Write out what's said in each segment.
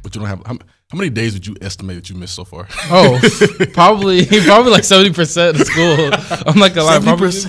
but you don't have. How many days would you estimate that you missed so far? Oh, probably like 70% of school. I'm not gonna lie,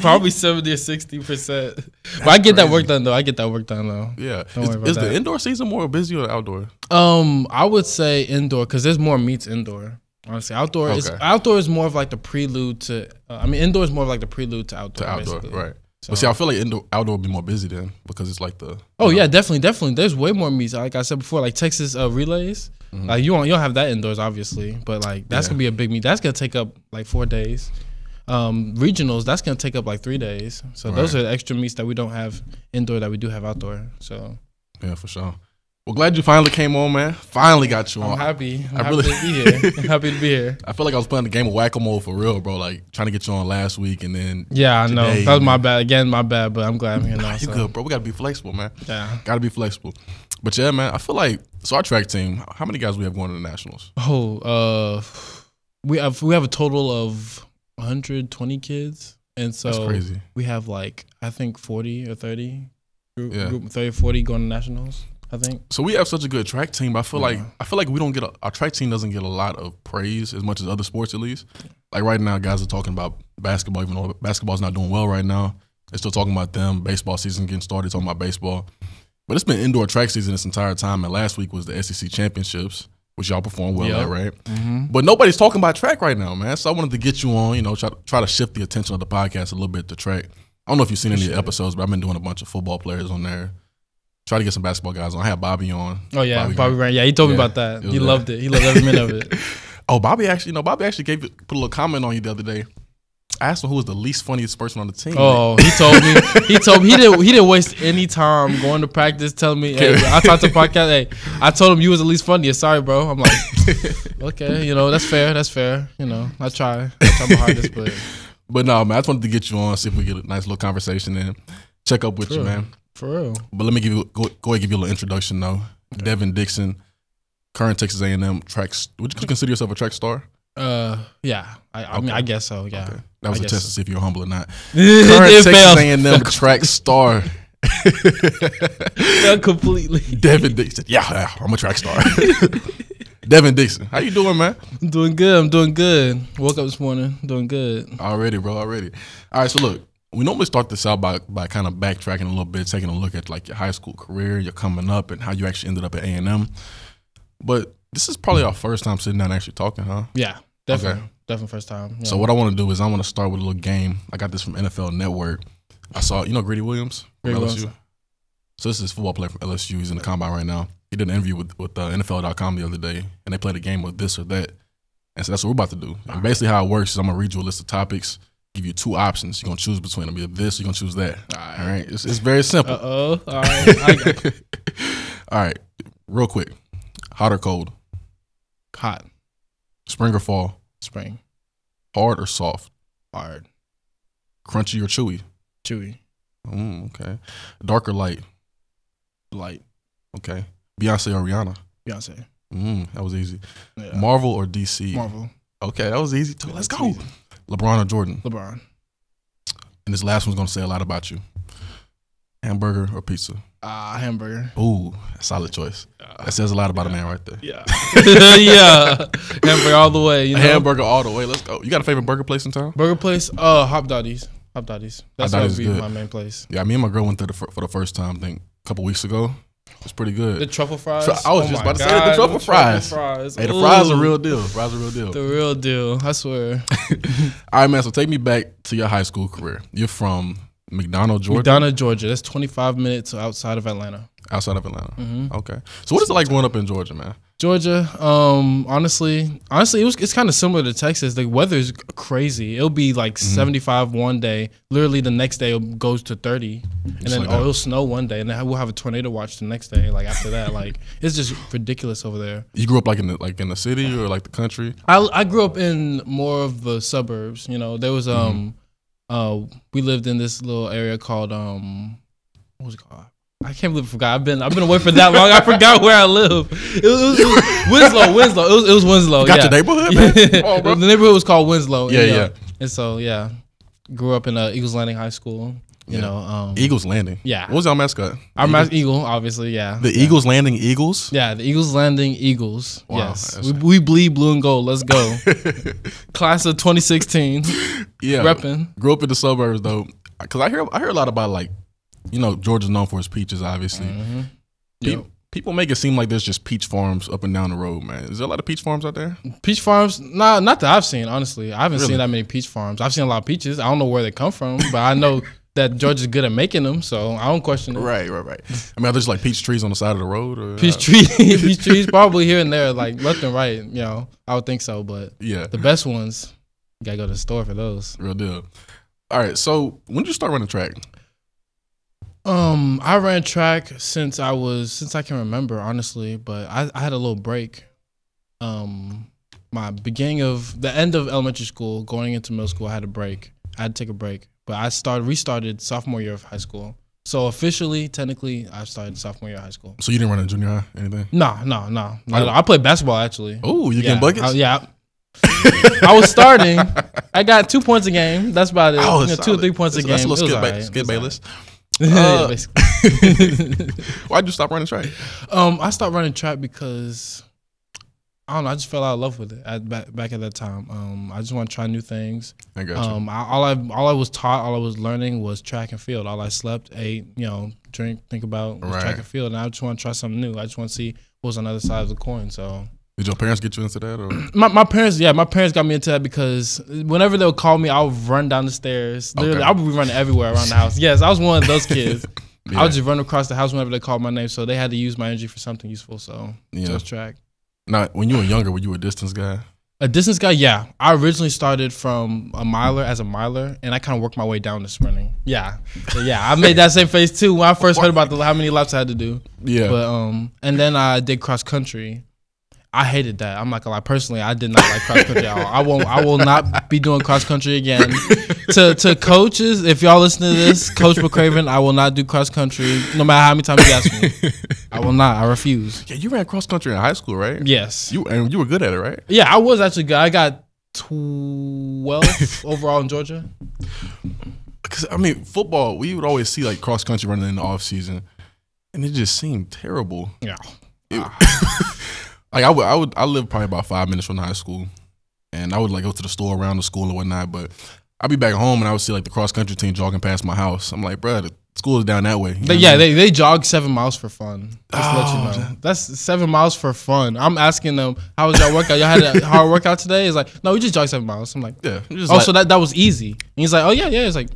probably 70 or 60%. But I get that work done though. Yeah. Is the indoor season more busy or the outdoor? I would say indoor because there's more meets indoor. Honestly, outdoor is more of like the prelude to. Indoor is more of like the prelude to outdoor. Basically. Right. So. But see, I feel like outdoor would be more busy then because it's like the. Yeah, definitely. There's way more meets. Like I said before, like Texas relays. Mm-hmm. Like you don't have that indoors, obviously, but like that's gonna be a big meet. That's gonna take up like 4 days. Regionals, that's gonna take up like 3 days. So those are the extra meets that we don't have indoor that we do have outdoor. So yeah, for sure. Well, glad you finally came on, man. Finally got you on. I'm happy. I'm happy to be here. I'm happy to be here. I feel like I was playing the game of whack-a-mole for real, bro. Like trying to get you on last week and then I know that was my bad. Again, my bad. But I'm glad I'm here now. You good, bro? We gotta be flexible, man. Yeah, gotta be flexible. But yeah, man, I feel like our track team. How many guys we have going to the nationals? We have a total of 120 kids, and so that's crazy. We have like I think 40 or 30 group 30 or 40 going to nationals. I think so. We have such a good track team. But I feel like we don't get our track team doesn't get a lot of praise as much as other sports at least. Like right now, guys are talking about basketball, even though basketball's not doing well right now. They're still talking about them. Baseball season getting started, talking about baseball. But it's been indoor track season this entire time. And last week was the SEC championships, which y'all performed well at, right? Mm-hmm. But nobody's talking about track right now, man. So I wanted to get you on, try to shift the attention of the podcast a little bit to track. I don't know if you've seen any episodes, but I've been doing a bunch of football players on there. Try to get some basketball guys on. I had Bobby on. Oh yeah, Bobby Ryan. Yeah, he told me about that. He loved it. He loved every minute of it. Oh, Bobby actually put a little comment on you the other day. I asked him who was the least funniest person on the team. Oh, he told me he didn't waste any time going to practice telling me. Hey, I talked to the podcast. Hey, I told him you was the least funniest. Sorry, bro. I'm like, okay, that's fair. That's fair. I try my hardest, but no, man. I just wanted to get you on, see if we get a nice little conversation and check up with you, man. For real. But let me go ahead and give you a little introduction though. Okay. Devin Dixon, current Texas A&M track. Would you consider yourself a track star? Yeah. I mean, I guess so. Yeah. Okay. That was a test to see if you're humble or not. Current Texas A&M track star. Not completely. Devin Dixon. Yeah, I'm a track star. Devin Dixon, how you doing, man? I'm doing good. Woke up this morning, doing good. Already, bro. All right, so look. We normally start this out by kind of backtracking a little bit, taking a look at like your high school career, your coming up, and how you actually ended up at A&M. But this is probably our first time sitting down and actually talking, huh? Yeah, definitely. Okay. Definitely first time. Yeah. So what I want to do is I want to start with a little game. I got this from NFL Network. I saw, Grady Williams from LSU? So this is a football player from LSU. He's in the combine right now. He did an interview with NFL.com the other day, and they played a game of this or that. And so that's what we're about to do. And basically how it works is I'm going to read you a list of topics, give you 2 options. You're going to choose between them. Either this or you're going to choose that. All right. It's very simple. Uh-oh. All right. All right. Real quick. Hot or cold? Hot. Spring or fall? Spring. Hard or soft? Hard. Crunchy or chewy? Chewy. Okay. Dark or light? Light. Okay. Beyonce or Rihanna? Beyonce. That was easy. Yeah. Marvel or DC? Marvel. Okay, that was easy too. Let's go. Easy. LeBron or Jordan? LeBron. And this last one's going to say a lot about you. Hamburger or pizza? Hamburger. Ooh, solid choice. That says a lot about a man right there. Yeah. Yeah. Hamburger all the way. Hamburger all the way. Let's go. You got a favorite burger place in town? Burger place? Hop Dotties. That's going to be my main place. Yeah, me and my girl went there for the first time, I think, a couple weeks ago. It's pretty good. The truffle fries? I was just about to say the truffle fries. Hey, the fries are real deal. The real deal. I swear. All right, man. So take me back to your high school career. You're from McDonough, Georgia? McDonough, Georgia. That's 25 minutes outside of Atlanta. Outside of Atlanta. Mm-hmm. Okay. So what is it like growing up in Georgia, man? Georgia, honestly, it's kind of similar to Texas. The weather is crazy. It'll be like 75 one day. Literally the next day it goes to 30, and then it'll snow one day, and then we'll have a tornado watch the next day. Like after that, like it's just ridiculous over there. You grew up in the city or like the country? I grew up in more of the suburbs. There was we lived in this little area called what was it called? I can't believe I forgot. I've been away for that long. I forgot where I live. It was Winslow. It was Winslow. Got your neighborhood, man? Oh, the neighborhood was called Winslow. Yeah. And so grew up in Eagles Landing High School. You know, Eagles Landing. Yeah. What was our mascot? Our mascot Eagle, obviously. Yeah. The Eagles Landing Eagles. Yeah, the Eagles Landing Eagles. Wow, yes, we bleed blue and gold. Let's go. Class of 2016. Yeah, repping. Grew up in the suburbs though, because I hear a lot about like, you know, Georgia's known for its peaches, obviously. People make it seem like there's just peach farms up and down the road, man. Is there a lot of peach farms out there? Peach farms? Nah, not that I've seen, honestly. I haven't seen that many peach farms. I've seen a lot of peaches. I don't know where they come from, but I know that Georgia's good at making them, so I don't question it. Right. I mean, are there just like peach trees on the side of the road? Or, peach trees probably here and there, like left and right, you know. I would think so, but yeah, the best ones, you gotta go to the store for those. Real deal. All right, so when did you start running track? I ran track since I can remember, honestly, but I had a little break. My the end of elementary school, going into middle school, I had a break. I had to take a break, but I restarted sophomore year of high school. So officially, technically, I started sophomore year of high school. So you didn't run in junior high, anything? No. I played basketball actually. Oh, you getting buckets? Yeah. I was starting. I got 2 points a game. That's about it. Oh, 2 or 3 points a game. That's a little skip Bayless. Why'd you stop running track? I stopped running track because I don't know. I just fell out of love with it back at that time. I just want to try new things. I got you. All I was taught, all I was learning was track and field. All I slept, ate, drink, think about was track and field. And I just want to try something new. I just want to see what was on the other side of the coin. So. Did your parents get you into that? Or? My parents got me into that because whenever they would call me, I would run down the stairs. Literally, I would be running everywhere around the house. Yes, I was one of those kids. I would just run across the house whenever they called my name. So they had to use my energy for something useful. So just track. Now, when you were younger, were you a distance guy? A distance guy, yeah. I originally started from a miler, and I kind of worked my way down to sprinting. Yeah, so I made that same face too when I first heard about how many laps I had to do. Yeah, but and then I did cross country. I hated that. I'm not gonna lie. Personally, I did not like cross country at all. I will not be doing cross country again. To coaches, if y'all listen to this, Coach McCraven, I will not do cross country. No matter how many times you ask me, I will not. I refuse. Yeah, you ran cross country in high school, right? Yes. You were good at it, right? Yeah, I was actually good. I got 12 overall in Georgia. Because I mean, football, we would always see like cross country running in the off season, and it just seemed terrible. Yeah. Like I lived probably about 5 minutes from the high school, and I would like go to the store around the school and whatnot. But I'd be back home and I would see like the cross country team jogging past my house. I'm like, bro, the school is down that way. They jog 7 miles for fun. Just to let you know, that's 7 miles for fun. I'm asking them, how was y'all workout? Y'all had a hard workout today? It's like, no, we just jogged 7 miles. I'm like, yeah. So that was easy. And he's like, oh yeah. It's like.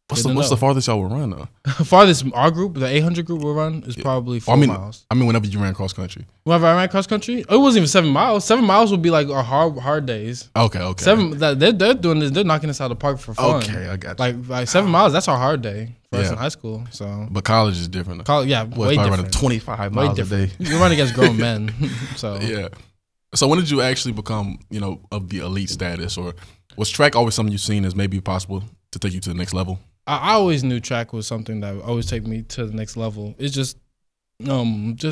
What's the farthest y'all would run though? Farthest our group, the 800 group will run is probably 4 miles. I mean, whenever you ran cross country. Whenever I ran cross country, it wasn't even 7 miles. 7 miles would be like our hard days. Okay. They're doing this. They're knocking us out of the park for fun. Okay, I got you. Like 7 miles, that's our hard day for us in high school. So, but college is different. Way different. Running 25 miles a day. You're running against grown men. So yeah. So when did you actually become of the elite status, or was track always something you've seen as maybe possible to take you to the next level? I always knew track was something that would always take me to the next level. It's just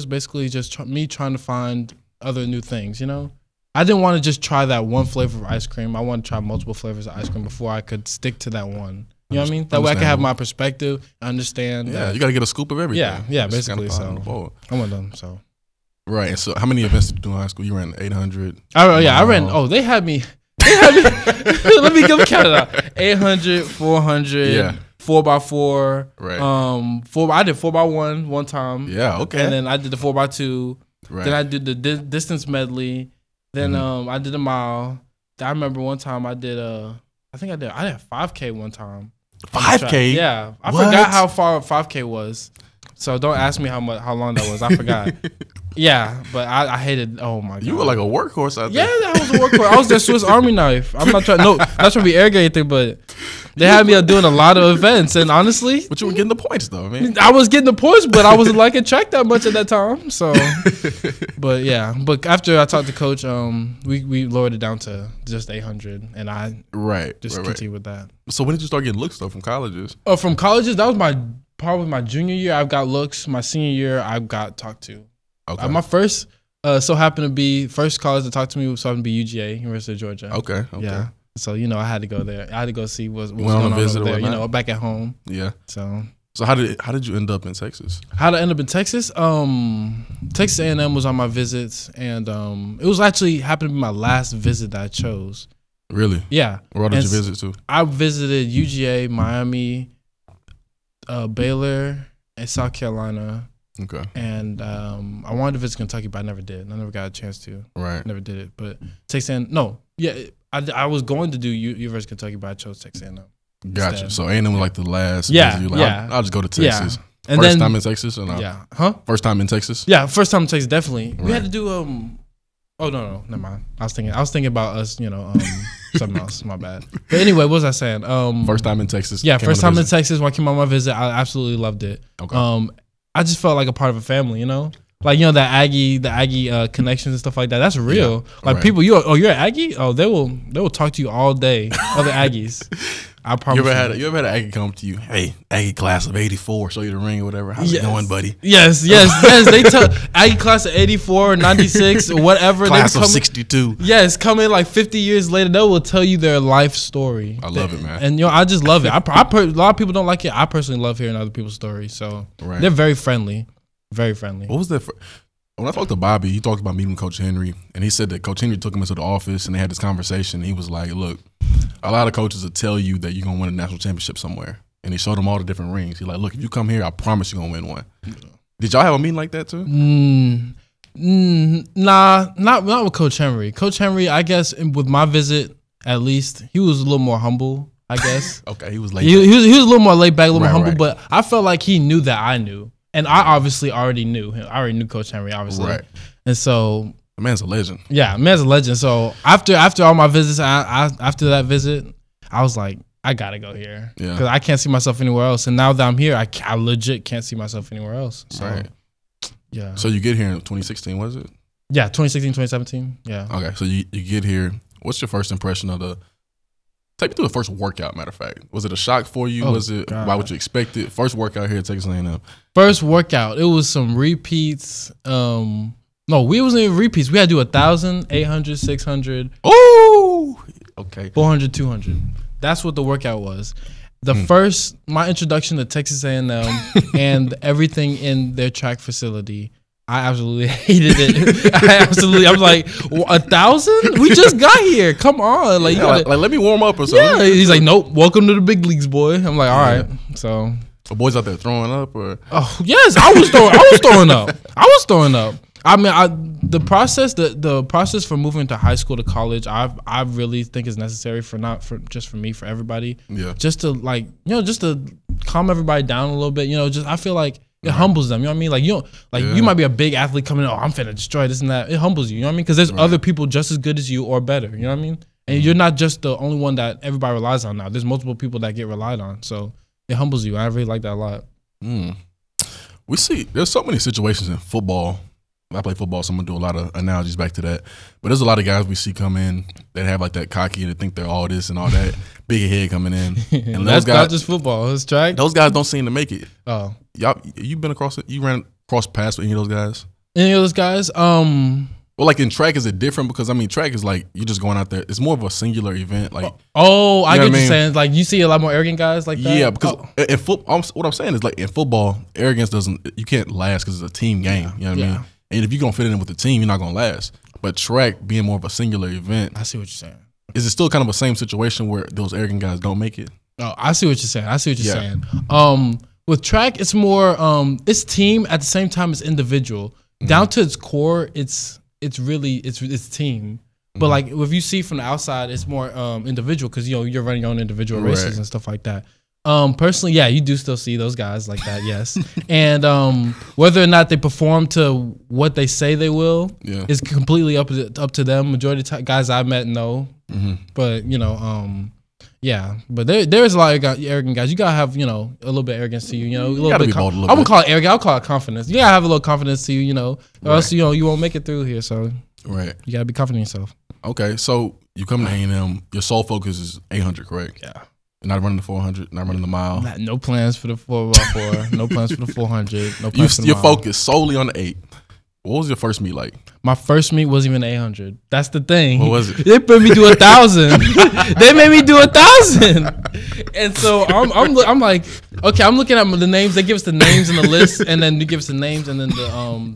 basically me trying to find other new things, I didn't want to just try that one flavor of ice cream. I wanted to try multiple flavors of ice cream before I could stick to that one. You know what I mean? That way I can have my perspective, understand. Yeah, you got to get a scoop of everything. Yeah, basically. So I'm one of them, so. Right, and so how many events did you do in high school? You ran 800? I ran, they had me. Let me count it out. 800, 400, 4x4. Right. I did 4x1 one time. Yeah, okay. And then I did the 4x2. Right. Then I did the distance medley. Then I did a mile. I remember one time I did a 5K one time. 5K? Yeah. I forgot how far 5K was. So don't ask me how long that was. I forgot. Yeah, but I hated. Oh my god, you were like a workhorse out there. Yeah, I was a workhorse. I was the Swiss Army knife. I'm not trying to be arrogant or anything, but they had me doing a lot of events, and honestly, but you were getting the points though, man. I was getting the points, but I wasn't liking track that much at that time. So, but after I talked to Coach, we lowered it down to just 800, and I continued with that. So when did you start getting looks though from colleges? From colleges, that was probably my junior year. I've got looks. My senior year, I've got talked to. Okay. My first happened to be first college to talk to me was happened to be UGA, University of Georgia. Okay. Yeah. So I had to go there. I had to go see what was going on over there. Back at home. Yeah. So how did you end up in Texas? How to end up in Texas? Texas A&M was on my visits, and it was actually happened to be my last visit that I chose. Really? Yeah. Where did you visit to? I visited UGA, Miami, Baylor, and South Carolina. Okay. And I wanted to visit Kentucky, but I never did. I never got a chance to. Right. Never did it. But Texas A&M, no. Yeah, I was going to do University of Kentucky, but I chose Texas A&M. Gotcha. Instead. So A&M was like the last. Yeah. Like, yeah. I'll just go to Texas. Yeah. And first time in Texas or no? Yeah. Huh? First time in Texas? Yeah, first time in Texas, definitely. Right. We had to do oh no, never mind. I was thinking about us, something else. My bad. But anyway, what was I saying? First time in Texas. Yeah, first time in Texas when I came on my visit, I absolutely loved it. Okay. I just felt like a part of a family, Like that Aggie connections and stuff like that. That's real. Yeah, like right. people, you're an Aggie? Oh, they will talk to you all day. Other Aggies. I promise. You ever had an Aggie come to you? Hey, Aggie class of '84, show you the ring or whatever. How's it going, buddy? Yes. They tell Aggie class of '84, '96, or whatever. Class of '62. Yes, come in like 50 years later. They will tell you their life story. I love it, man. And I just love it. A lot of people don't like it. I personally love hearing other people's stories. So They're very friendly. Very friendly. What was that? When I talked to Bobby, he talked about meeting Coach Henry, and he said that Coach Henry took him into the office, and they had this conversation. He was like, look, a lot of coaches will tell you that you're going to win a national championship somewhere. And he showed them all the different rings. He's like, look, if you come here, I promise you're going to win one. Yeah. Did y'all have a meeting like that too? Nah, not with Coach Henry. Coach Henry, I guess, with my visit, at least, he was a little more humble, I guess. Okay, he was laid back. He was a little more laid back, a little more humble, but I felt like he knew that I knew. And I obviously already knew him. I already knew Coach Henry, obviously. Right. And so the man's a legend. Yeah, man's a legend. So after all my visits, after that visit, I was like, I gotta go here because I can't see myself anywhere else. And now that I'm here, I legit can't see myself anywhere else. So, right. Yeah. So you get here in 2016, was it? Yeah, 2016, 2017. Yeah. Okay, so you get here. What's your first impression of the? Take me through the first workout, matter of fact. Was it a shock for you? Was it by what you expected? First workout here at Texas A&M. First workout, it was some repeats. No, we wasn't even repeats. We had to do 1,000, 800, 600. Oh, okay. 400, 200. That's what the workout was. My introduction to Texas A&M and everything in their track facility, I absolutely hated it. I was like, 1,000? We just got here. Come on. Like, let me warm up or something. Yeah. He's like, nope, welcome to the big leagues, boy. I'm like, all right. So the boys out there throwing up or? Oh, yes, I was throwing up. I mean, the process for moving to high school to college, I really think is necessary for me, for everybody. Yeah. Just to just to calm everybody down a little bit. I feel like it humbles them. You know what I mean? You might be a big athlete coming in. Oh, I'm finna destroy this and that. It humbles you. You know what I mean? Because there's other people just as good as you or better. You know what I mean? And you're not just the only one that everybody relies on now. There's multiple people that get relied on. So it humbles you. I really like that a lot. We see there's so many situations in football. I play football, so I'm going to do a lot of analogies back to that. But there's a lot of guys we see come in that have like that cocky and they think they're all this and all that. Big head coming in. And that's not just football. It's track. Those guys don't seem to make it. Oh. You ran across paths with any of those guys? Any of those guys? Well, like in track, is it different? Because, I mean, track is like you just going out there. It's more of a singular event. Like, I get what you're saying. Like, you see a lot more arrogant guys like that? Yeah, because in football, what I'm saying is like in football, arrogance you can't last because it's a team game. You know what I mean? And if you're going to fit in with the team, you're not going to last. But track being more of a singular event. I see what you're saying. Is it still kind of a same situation where those arrogant guys don't make it? Oh, I see what you're saying. With track, it's more, it's team at the same time as individual. Mm-hmm. Down to its core, it's team. But like if you see from the outside, it's more individual because you're running your own individual races and stuff like that. Personally, yeah, you do still see those guys like that, yes. And whether or not they perform to what they say they will is completely up to them. Majority of the guys I've met know. Mm-hmm. But but there's a lot of arrogant guys. You gotta have a little bit of arrogance to you. A little bit. I wouldn't call it arrogance. I'll call it confidence. You gotta have a little confidence to you. Or else you won't make it through here. So you gotta be confident in yourself. Okay, so you come to A&M. Your sole focus is 800, correct? Yeah. You're not running the 400, not running the mile. No plans for the 4x4. No plans for the 400. No plans for the You're mile. focused solely on the 8. What was your first meet like? My first meet wasn't even 800. That's the thing. What was it? They put me do 1,000. They made me do 1,000. And so I'm like, okay, I'm looking at the names. They give us the names and the list, and then they give us the names and then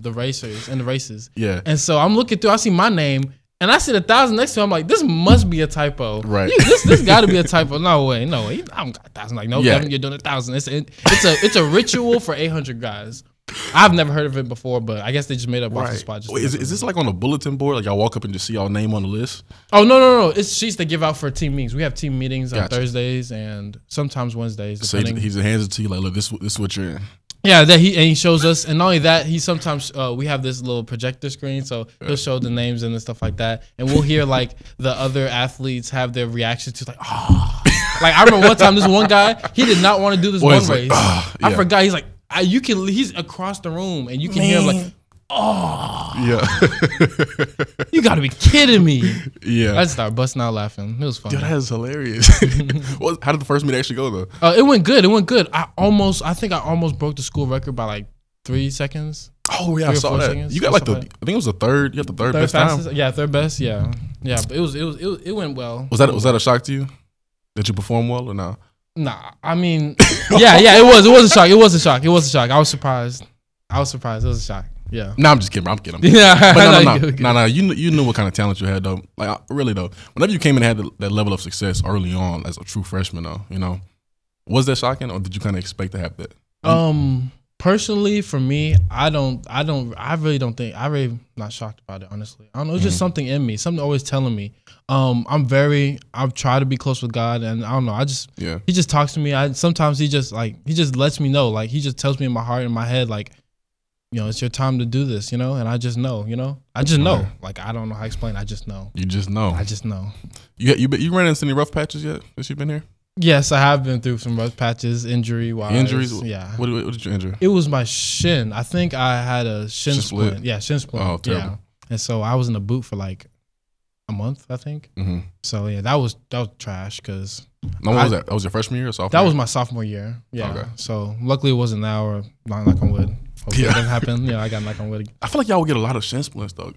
the racers and the races. Yeah. And so I'm looking through. I see my name. And I see 1,000 next to him. I'm like, this must be a typo. Right. This got to be a typo. No way. I don't got 1,000. Like, no, Yeah. Devin, you're doing 1,000. It's a ritual for 800 guys. I've never heard of it before, but I guess they just made up off the spot. Wait, is this like on a bulletin board? Like y'all walk up and just see y'all name on the list? Oh, no. It's sheets they give out for team meetings. We have team meetings on Gotcha. Thursdays and sometimes Wednesdays. So he hands it to you like, look, this is what you're in. Yeah, he shows us, and not only that, he sometimes we have this little projector screen, so he'll show the names and stuff like that, and we'll hear like the other athletes have their reactions to like, oh, like I remember one time this one guy, he did not want to do this one race. I forgot. He's like, he's across the room, and you can hear him like, oh, yeah, you got to be kidding me. Yeah, I just started busting out laughing. It was funny. Dude, that is hilarious. How did the first meet actually go though? It went good. I think I almost broke the school record by like 3 seconds. Oh yeah, I saw that. Seconds. You got like I think it was the third. You got the third best fastest, time. Yeah, third best. Yeah. But it went well. Was that a shock to you? Did you perform well or not? Nah, I mean, yeah, it was a shock. It was a shock. I was surprised. It was a shock. Yeah. No, I'm just kidding. I'm kidding. Yeah. But no. You knew what kind of talent you had though. Like really though. Whenever you came in and had that level of success early on as a true freshman though, you know, was that shocking or did you kind of expect to have that? Personally, for me, I'm really not shocked about it, honestly. I don't know, it's just something in me, something always telling me. I've tried to be close with God, and I don't know, he just talks to me. Sometimes he just lets me know, like he just tells me in my heart and my head, like, you know, it's your time to do this, you know, and I just know, Right. Like I don't know how to explain. I just know. You just know. I just know. You ran into any rough patches yet since you've been here? Yes, I have been through some rough patches, injury-wise. Injuries? Yeah. What did you injure? It was my shin. I think I had a shin splint. Yeah, shin splint. Oh, terrible. Yeah. And so I was in a boot for like a month, I think. Mm-hmm. So yeah, that was trash because. When was that? That was your freshman year or sophomore? That was my sophomore year. Yeah. Okay. So luckily it wasn't now or knock on wood. Hopefully it doesn't happen. Yeah, I got knock on wood. I feel like y'all would get a lot of shin splints though.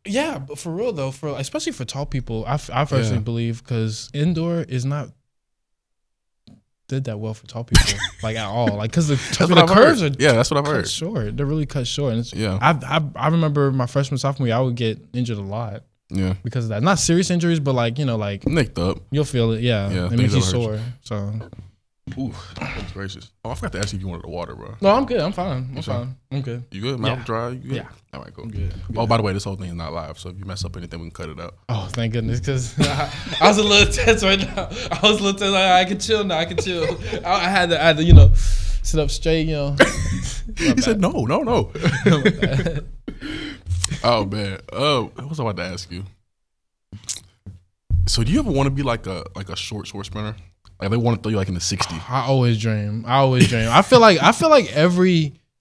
Yeah, but for real though, especially for tall people, I personally believe because indoor is not did that well for tall people like at all, like because the curves are that's what I've heard. Short, they're really cut short. And I remember my freshman sophomore year I would get injured a lot. Yeah, because of that. Not serious injuries, but like like nicked up. You'll feel it. Yeah, it makes you sore. So. Ooh, that's gracious. Oh, I forgot to ask you if you wanted the water, bro. No, I'm good. I'm fine. I'm good. You good? Mouth dry? You good? Yeah. All right, cool. I'm good. Oh, by the way, this whole thing is not live, so if you mess up anything, we can cut it out. Oh, thank goodness, because I was a little tense right now. I was a little tense. Like, I can chill now. I had to, sit up straight, He said, no. Oh, man. What was I about to ask you? So do you ever want to be like a short sprinter? Like they want to throw you like in the 60. I always dream. I feel like I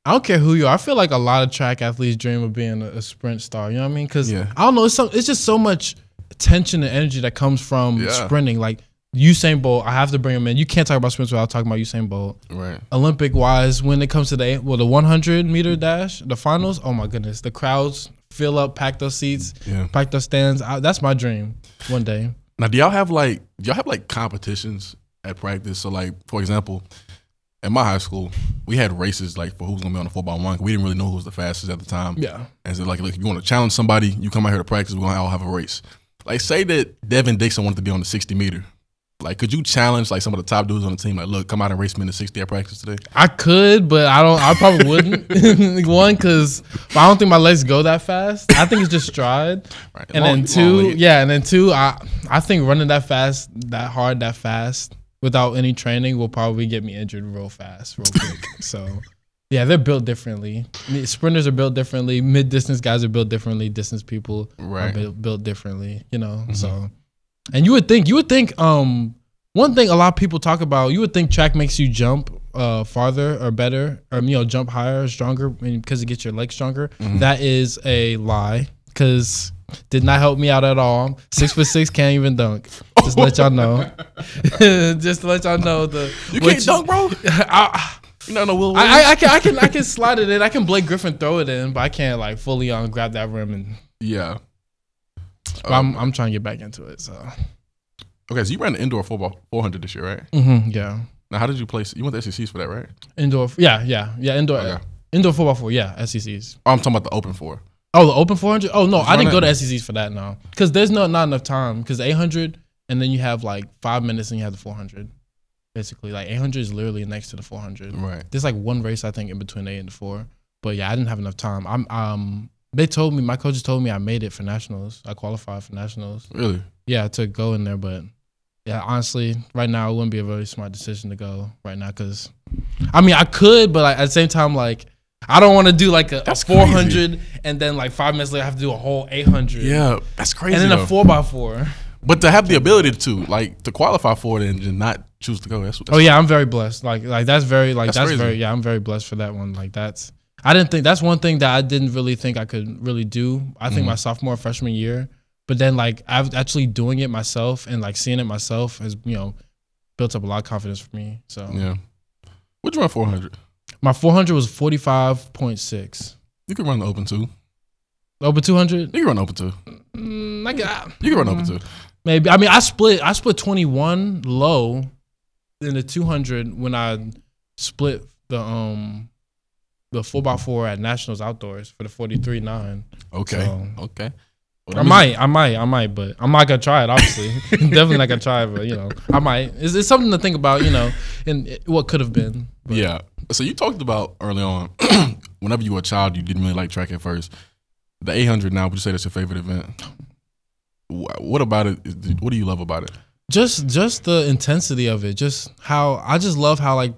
don't care who you are. I feel like a lot of track athletes dream of being a sprint star. You know what I mean? Because I don't know. It's just so much tension and energy that comes from sprinting. Like Usain Bolt, I have to bring him in. You can't talk about sprints without talking about Usain Bolt. Right. Olympic wise, when it comes to the 100 meter dash, the finals. Oh my goodness, the crowds fill up, pack those seats, pack those stands. That's my dream one day. Now, do y'all have competitions at practice? So, like, for example, at my high school, we had races like for who's gonna be on the 4x1. We didn't really know who was the fastest at the time. Yeah. And so, like, if you want to challenge somebody, you come out here to practice. We're gonna all have a race. Like, say that Devin Dixon wanted to be on the 60 meter. Like, could you challenge like some of the top dudes on the team? Like, look, come out and race me in the 60 at practice today. I could, but I probably wouldn't. One, because I don't think my legs go that fast. I think it's just stride. Right. And then two, I think running that fast, that hard, that fast without any training will probably get me injured real fast, real quick. So, yeah, they're built differently. Sprinters are built differently. Mid-distance guys are built differently. Distance people are built differently. Mm-hmm. So. And you would think, one thing a lot of people talk about, you would think track makes you jump farther or better, or jump higher or stronger because it gets your legs stronger. Mm-hmm. That is a lie, because did not help me out at all. 6'6" can't even dunk. Just to let y'all know. Just to let y'all know you can't dunk, bro. No, Will. I can slide it in. I can Blake Griffin throw it in, but I can't like fully grab that rim and. Yeah. But I'm trying to get back into it. So. Okay, so you ran the indoor football 400 this year, right? Mm-hmm, yeah. Now, how did you place? You went to SECs for that, right? Indoor, yeah. Indoor, okay. Indoor football 4, yeah, SECs. Oh, I'm talking about the open 4. Oh, the open 400? Oh no, I didn't go to SECs for that. No, because there's not enough time. Because 800, and then you have like 5 minutes, and you have the 400. Basically, like 800 is literally next to the 400. Right. There's like one race I think in between 8 and 4. But yeah, I didn't have enough time. They told me, my coaches told me I made it for nationals. I qualified for nationals. Really? Yeah, to go in there, but yeah, honestly, right now it wouldn't be a very smart decision to go right now because, I mean, I could, but like, at the same time, like, I don't want to do like a 400 crazy. And then like 5 minutes later I have to do a whole 800. Yeah, that's crazy. And then a 4x4. But to have the ability to qualify for it and just not choose to go. That's oh yeah, I'm very blessed. Like that's very like that's crazy. very yeah, I'm very blessed for that one. Like I didn't think that's one thing that I didn't really think I could really do. I think my sophomore freshman year, but then like I've actually doing it myself and like seeing it myself has built up a lot of confidence for me. So yeah, what'd you run 400? My 400 was 45.6. You could run the open 2. Open 200? You can run open 2. You can run open 2. Maybe. I mean, I split 21 low in the 200 when I split the 4x4 at Nationals Outdoors for the 43.9. Okay. So, okay. Well, I might, but I'm not gonna try it. Obviously, definitely not gonna try it. But I might. It's something to think about. And what could have been. But. Yeah. So you talked about early on, whenever you were a child, you didn't really like track at first. The 800 now, would you say that's your favorite event? What about it? What do you love about it? Just the intensity of it. Just how I just love how like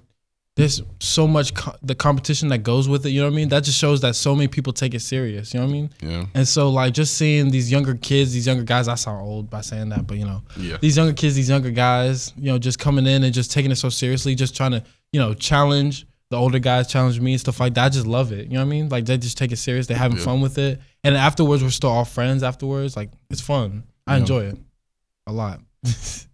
there's so much the competition that goes with it. You know what I mean? That just shows that so many people take it serious. You know what I mean? Yeah. And so like just seeing these younger kids, these younger guys. I sound old by saying that, but yeah. These younger kids, these younger guys, just coming in and just taking it so seriously, just trying to challenge the older guys, challenge me and stuff like that. I just love it. You know what I mean? Like they just take it serious. They're having fun with it. And afterwards, we're still all friends afterwards. Like it's fun. I enjoy it a lot.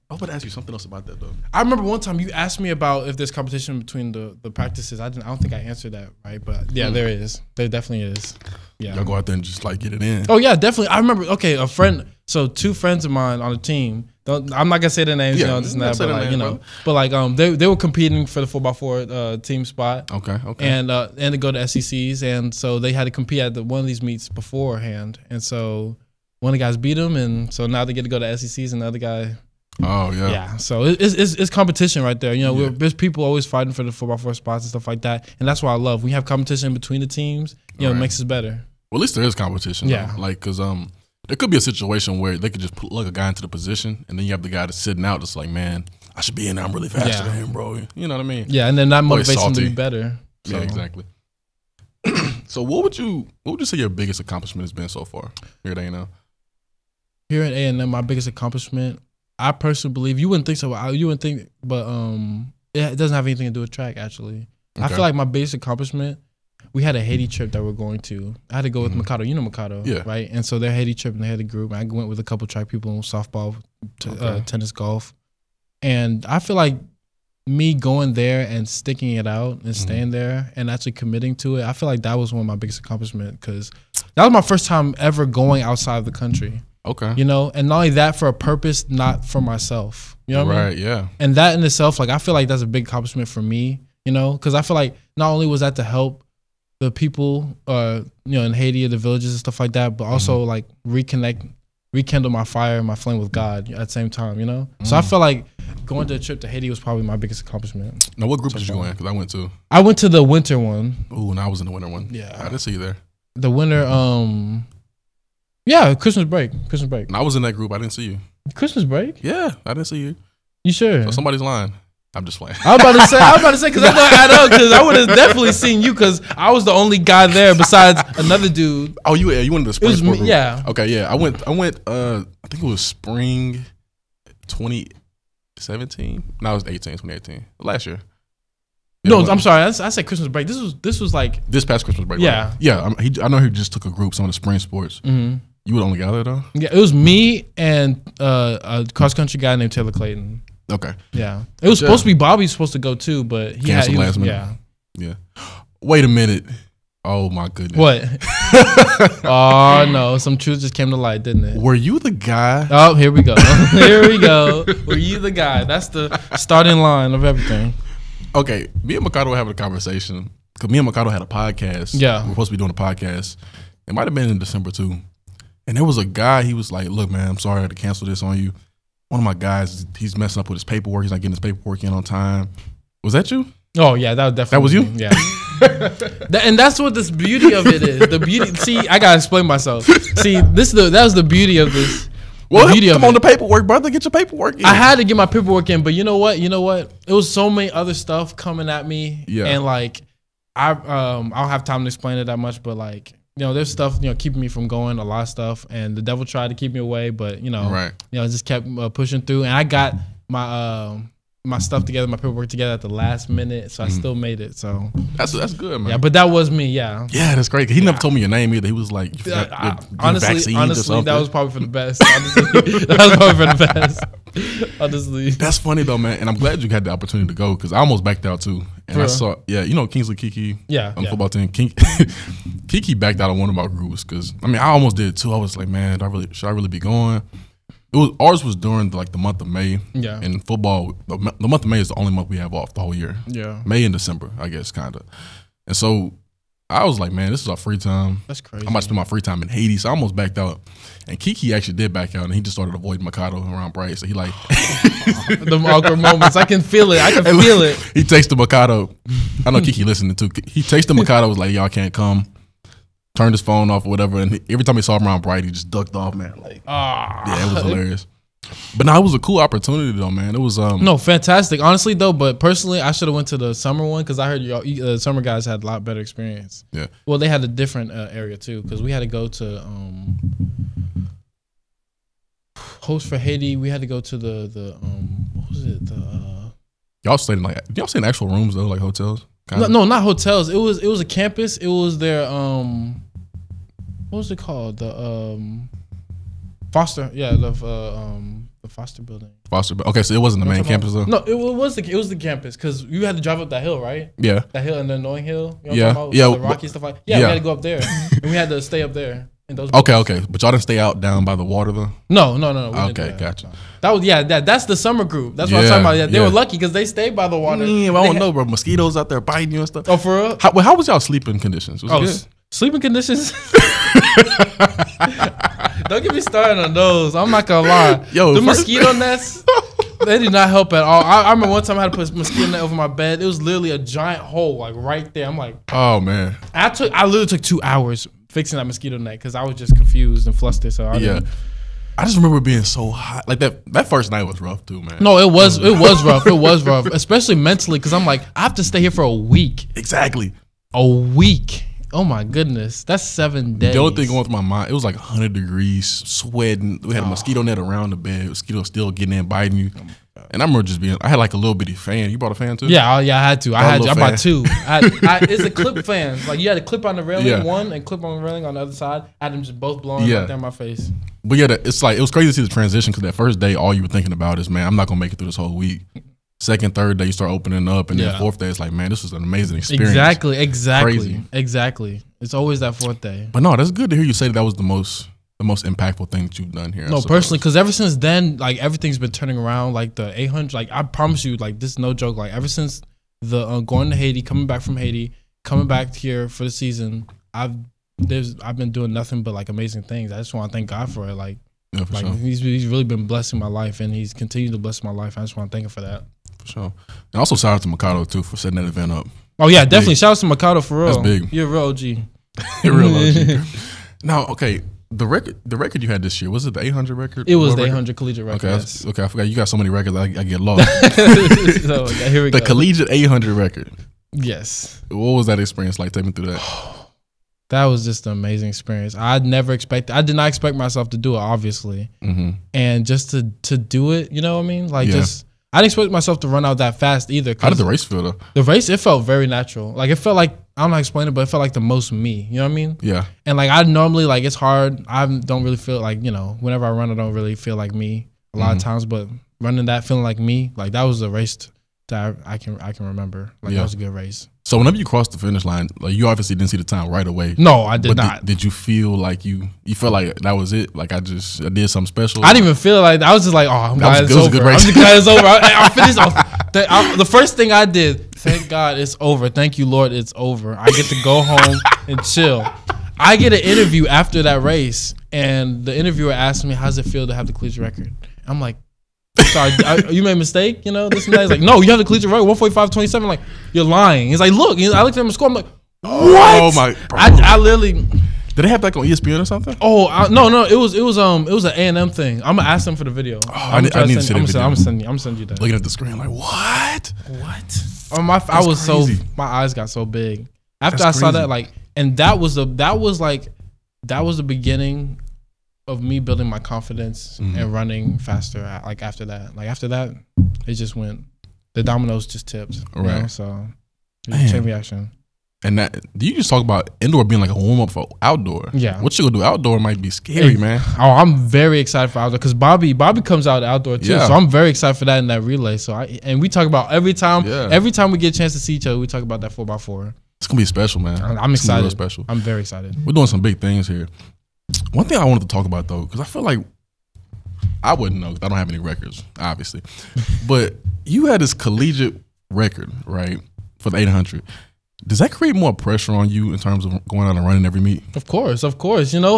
I would ask you something else about that though. I remember one time you asked me about if there's competition between the practices. I don't think I answered that right, but yeah, there is. There definitely is. Yeah, y'all go out there and just like get it in. Oh yeah, definitely. I remember. Okay, a friend. So 2 friends of mine on the team. I'm not gonna say their names. This and that. But like, they were competing for the 4x4 team spot. Okay. And to go to SECs, and so they had to compete at one of these meets beforehand, and so one of the guys beat them, and so now they get to go to SECs, and the other guy. Oh yeah. Yeah. So it's competition right there. There's people always fighting for the 4x4 spots and stuff like that, and that's what I love. We have competition between the teams. It makes us better. Well, at least there is competition. Yeah. Though. Like, cause there could be a situation where they could just plug a guy into the position, and then you have the guy that's sitting out, that's like, man, I should be in there. I'm really faster than him, bro. You know what I mean? Yeah, and then that motivates them to be better. So. Yeah, exactly. So, what would you say your biggest accomplishment has been so far here at A&M? Here at A&M, my biggest accomplishment, I personally believe you wouldn't think so. You wouldn't think, but it doesn't have anything to do with track. Actually, I feel like my biggest accomplishment. We had a Haiti trip that we're going to. I had to go with Mikado. You know Mikado, right? And so their Haiti trip, and they had a group. I went with a couple track people in softball, tennis, golf. And I feel like me going there and sticking it out and staying there and actually committing to it, I feel like that was one of my biggest accomplishments because that was my first time ever going outside of the country. Okay. And not only that, for a purpose, not for myself. You know what I mean? Right, yeah. And that in itself, like I feel like that's a big accomplishment for me, because I feel like not only was that to help the people, in Haiti or the villages and stuff like that, but also like rekindle my fire, my flame with God at the same time, So I feel like going to a trip to Haiti was probably my biggest accomplishment. Now, what group did you go in? Because I went to the winter one. Ooh, and I was in the winter one. Yeah. I didn't see you there. The winter, Christmas break. And I was in that group. I didn't see you. Christmas break? Yeah, I didn't see you. You sure? So somebody's lying. I'm just playing. I was about to say because I thought I know because I would have definitely seen you because I was the only guy there besides another dude. Oh, you went to the spring sport group? Yeah. Okay, yeah. I went. I think it was spring 2017. No, it was 2018. Last year. Yeah, no, I'm sorry. I said Christmas break. This was like this past Christmas break. Yeah, right? Yeah. I know he just took a group, some of the spring sports. Mm-hmm. You were the only guy there though. Yeah, it was me and a cross country guy named Taylor Clayton. Okay. Yeah, it was supposed to be Bobby's supposed to go too, but he canceled last minute. Yeah, Yeah. Wait a minute. Oh my goodness. What? Oh no, some truth just came to light, didn't it? Were you the guy? Oh, here we go. Here we go. Were you the guy? That's the starting line of everything. Okay, me and Mikado were having a conversation because me and Mikado had a podcast. Yeah. We're supposed to be doing a podcast. It might have been in December too. And there was a guy, he was like, look, man, I'm sorry I had to cancel this on you. One of my guys, he's messing up with his paperwork. He's not getting his paperwork in on time. Was that you? Oh, yeah, that was definitely That was you? me. Yeah. And that's what this beauty of it is. The beauty. See, I got to explain myself. See, that was the beauty of this. Well, come on, the paperwork, brother. Get your paperwork in. I had to get my paperwork in, but you know what? It was so many other stuff coming at me. Yeah. And like, I don't have time to explain it that much, but like, there's stuff, keeping me from going, a lot of stuff, and the devil tried to keep me away, but right. Just kept pushing through, and I got my stuff together, my paperwork together at the last minute, so I still made it. So that's good, man. Yeah, but that was me. Yeah. Yeah, that's great. He never told me your name either. He was like, you forgot honestly, or that was probably for the best. Honestly, that was probably for the best. Honestly, that's funny though, man. And I'm glad you had the opportunity to go because I almost backed out too. And I saw, Kingsley Kiki, on the football team. Kiki backed out of one of my groups because I almost did too. I was like, man, should I really be going? Ours was during the month of May. Yeah. And football, the month of May is the only month we have off the whole year. Yeah. May and December, I guess, kind of. And so I was like, man, this is our free time. That's crazy. I might spend my free time in Haiti, so I almost backed out. And Kiki actually did back out, and he just started avoiding Mikado around Bryce. So he like the awkward moments. I can feel it. He texted Mikado. I know Kiki listening too. He texted Mikado, was like, y'all can't come. Turned his phone off or whatever, and every time he saw him around Bright, he just ducked off, man. Like, yeah, it was hilarious. But no, it was a cool opportunity though, man. It was no, fantastic, honestly though. But personally, I should have went to the summer one because I heard y'all summer guys had a lot better experience. Yeah. Well, they had a different area too because we had to go to host for Haiti. We had to go to the what was it? Y'all stayed in actual rooms though, like hotels. No, not hotels. It was a campus. It was their what was it called? The Foster. Yeah, the Foster building. Foster. Okay, so it wasn't the main campus though. No, it was the campus because you had to drive up that hill, right? Yeah. That hill and the annoying hill. Yeah. The rocky stuff like. Yeah, we had to go up there and we had to stay up there. Okay, but y'all didn't stay out down by the water though. No. Okay, gotcha. No. That was that's the summer group. That's what I'm talking about. Yeah, they were lucky because they stayed by the water. I don't know, bro. Mosquitoes out there biting you and stuff. Oh, for real? How was y'all sleeping conditions? Was it good? Sleeping conditions. Don't get me started on those. I'm not gonna lie. Yo, the mosquito nets, they did not help at all. I remember one time I had to put a mosquito net over my bed. It was literally a giant hole, like right there. I'm like, oh man. I literally took 2 hours fixing that mosquito net because I was just confused and flustered. So I just remember being so hot. Like that first night was rough too, man. No, it was rough. It was rough, especially mentally because I'm like, I have to stay here for a week. Exactly. A week. Oh my goodness, that's 7 days. The only thing going through my mind, it was like 100 degrees, sweating. We had a mosquito net around the bed. Mosquitoes still getting in, biting you. And I remember I had like a little bitty fan. You bought a fan too? Yeah, I had to. I bought 2. It's a clip fan. Like you had a clip on the railing one and clip on the railing on the other side. I had them just both blowing right there in my face. But yeah, it's like it was crazy to see the transition because that first day, all you were thinking about is, man, I'm not gonna make it through this whole week. Second, third day, you start opening up, and then fourth day, it's like, man, this was an amazing experience. Exactly. It's always that 4th day. But no, that's good to hear you say that was the most impactful thing that you've done here. No, personally, because ever since then, like everything's been turning around. Like the 800, like I promise you, like this is no joke. Like ever since the going to Haiti, coming back from Haiti, coming back here for the season, I've been doing nothing but like amazing things. I just want to thank God for it. Like, sure. He's really been blessing my life, and he's continued to bless my life. I just want to thank him for that. For sure. And also shout out to Mikado too for setting that event up. Oh yeah, definitely. Shout out to Mikado for real. That's big. You're a real OG. You're a real OG. Now, okay, the record you had this year, was it the 800 record? It was the 800 collegiate record. Okay, yes. I forgot. You got so many records, I get lost. So here we go. The go. collegiate 800 record. Yes. What was that experience like? Take me through that. That was just an amazing experience. I did not expect myself to do it, obviously. Mm-hmm. And just to do it, you know what I mean? Like I didn't expect myself to run out that fast either. How did the race feel though? The race, it felt very natural. Like it felt like, I don't know how to explain it, but it felt like the most me. You know what I mean? Yeah. And like I normally, like it's hard. I don't really feel like, whenever I run, I don't really feel like me a lot of times. But running that, feeling like me, like that was a race that I can remember. Like that was a good race. So whenever you crossed the finish line, like you obviously didn't see the time right away. No, I did not. Did you feel like you felt like that was it? Like I did something special? I didn't even feel like I was just like, oh, I'm glad it's over. I'm just glad it's over. I finished off. The first thing I did, thank God it's over. Thank you, Lord, it's over. I get to go home and chill. I get an interview after that race, and the interviewer asked me, how's it feel to have the collegiate record? I'm like, sorry, you made a mistake, you know, this and that. He's like, no, you have the collegiate record, 1:45:27. Like, you're lying. He's like, look. I looked at my score. I'm like, what? Oh my! Bro. I literally. Did they have that on ESPN or something? Oh no, it was an A&M thing. I'm gonna ask them for the video. I need to see the video. I'm gonna send you that. Looking at the screen, like what? Oh, my eyes got so big after I saw that. Like, and that was the beginning of me building my confidence and running faster. Like after that, it just went. The dominoes just tipped. Right. You know? So, chain reaction. And that, do you just talk about indoor being like a warm up for outdoor? Yeah. What you gonna do outdoor might be scary, man. Oh, I'm very excited for outdoor because Bobby comes out outdoor too. Yeah. So I'm very excited for that in that relay. So we talk about every time we get a chance to see each other, we talk about that 4x4. It's gonna be special, man. I'm excited. Real special. I'm very excited. We're doing some big things here. One thing I wanted to talk about though, because I feel like I wouldn't know because I don't have any records, obviously. But you had this collegiate record, right, for the 800. Does that create more pressure on you in terms of going out and running every meet? Of course. You know,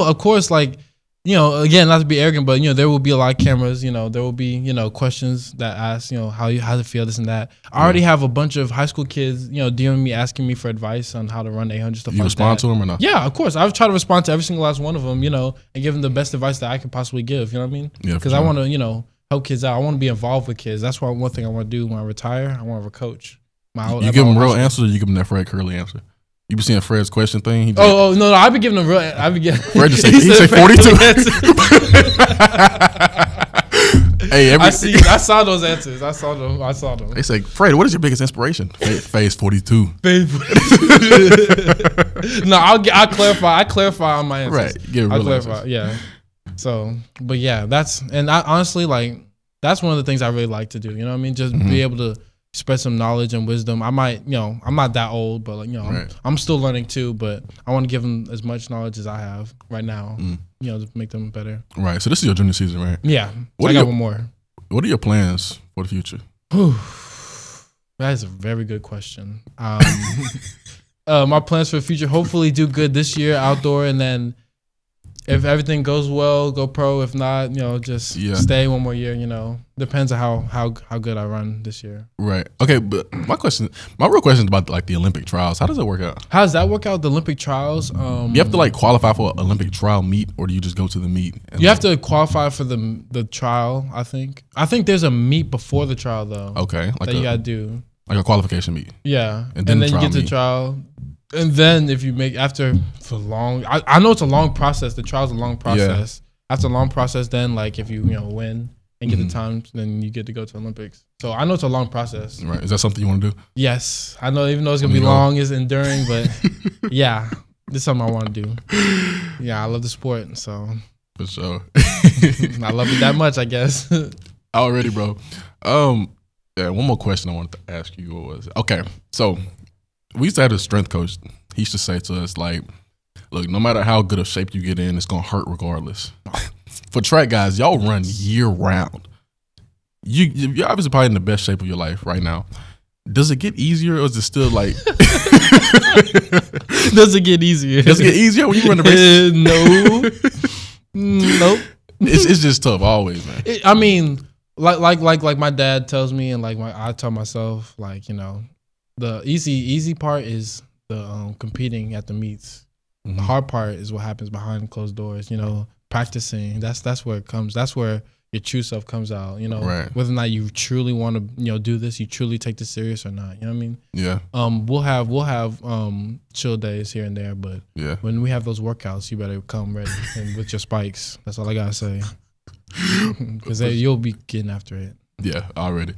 like, you know, again, not to be arrogant, but, you know, there will be a lot of cameras. You know, there will be, you know, questions that ask, you know, how to feel, this and that. I already have a bunch of high school kids, you know, DMing me, asking me for advice on how to run 800, stuff like that. You respond to them or not? Yeah, of course. I've tried to respond to every single last one of them, you know, and give them the best advice that I could possibly give. You know what I mean? Yeah. Because I want to, you know, help kids out. I want to be involved with kids. That's why one thing I want to do when I retire. I want to coach. You give them real answers, or you give them that Fred Curly answer? You be seeing Fred's question thing? No, I be giving them real. I be giving. Fred just he said 42. Hey, I saw those answers. I saw them. They say, Fred, what is your biggest inspiration? Phase 42. Phase 42. No, I'll clarify. I clarify on my answers. Right. I'll clarify. Answers. Yeah. So, but yeah, I honestly, like, that's one of the things I really like to do. You know what I mean? Just be able to spread some knowledge and wisdom. I might, you know, I'm not that old, but, like, you know, I'm still learning too. But I want to give them as much knowledge as I have right now. You know, to make them better. Right. So this is your junior season, right? Yeah. I got one more. What are your plans for the future? That is a very good question. My plans for the future: hopefully do good this year outdoor, and then if everything goes well, go pro. If not, you know, just stay one more year. You know, depends on how good I run this year. Right. Okay, but my real question is about like the Olympic trials. How does it work out? How does that work out? The Olympic trials. You have to like qualify for an Olympic trial meet, or do you just go to the meet? You have to qualify for the trial. I think there's a meet before the trial though. Okay, like that you gotta do like a qualification meet. Yeah, and then you get to the trial. And then if you make for long, I know it's a long process. The trial's a long process. Yeah. After a long process, then like if you win and get the times, then you get to go to Olympics. So I know it's a long process. Right. Is that something you want to do? Yes. I know even though it's gonna be long, it's enduring, but yeah, this is something I want to do. Yeah, I love the sport, so for sure. I love it that much, I guess. Already, bro. Yeah. One more question I wanted to ask you was so. We used to have a strength coach. He used to say to us, like, look, no matter how good of shape you get in, it's going to hurt regardless. For track guys, y'all run year round. You're obviously probably in the best shape of your life right now. Does it get easier or is it still like... Does it get easier? Does it get easier when you run the race? No. Nope. It's just tough always, man. I mean, like my dad tells me and like I tell myself, like, you know, the easy part is the competing at the meets. The hard part is what happens behind closed doors. You know, practicing. That's where it comes. That's where your true self comes out. You know, whether or not you truly want to do this, you truly take this serious or not. You know what I mean? Yeah. We'll have chill days here and there, but when we have those workouts, you better come ready and with your spikes. That's all I gotta say. Because you'll be getting after it. Yeah, already.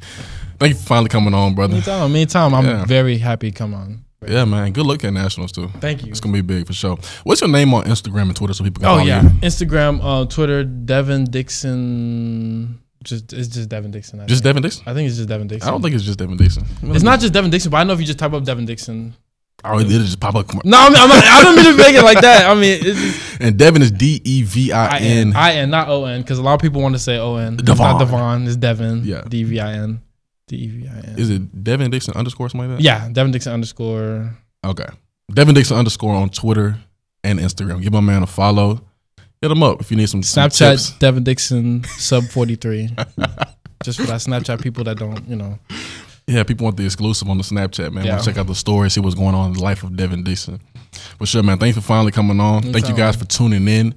Thank you for finally coming on, brother. Anytime. I'm very happy to come on. Yeah, man. Good luck at Nationals, too. Thank you. It's going to be big for sure. What's your name on Instagram and Twitter so people can follow you? Instagram, Twitter, Devin Dixon. It's just Devin Dixon. Devin Dixon? I think it's just Devin Dixon. I don't think it's just Devin Dixon. It's not just Devin Dixon, but I know if you just type up Devin Dixon, Oh, it just pop up. No, I don't mean to make it like that. I mean, it's just, and Devin is Devin. I-N, not O-N, because a lot of people want to say O-N. It's not Devon, it's Devin. Yeah. D-V-I-N. D-E-V-I-N. Is it Devin Dixon _ something like that? Yeah, Devin Dixon _ Okay. Devin Dixon _ on Twitter and Instagram. Give my man a follow. Hit him up if you need some Snapchat tips. Devin Dixon sub 43. Just for that Snapchat people that don't, Yeah, people want the exclusive on the Snapchat, man. Yeah. Want to check out the story, see what's going on in the life of Devin Dixon. But sure, man, thanks for finally coming on. Thank you guys for tuning in.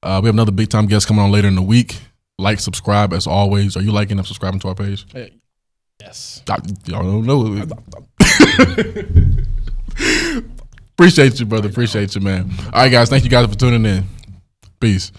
We have another big time guest coming on later in the week. Like, subscribe as always. Are you liking and subscribing to our page? Yes. Y'all don't know. Appreciate you, brother. Appreciate you, man. All right, guys. Thank you guys for tuning in. Peace.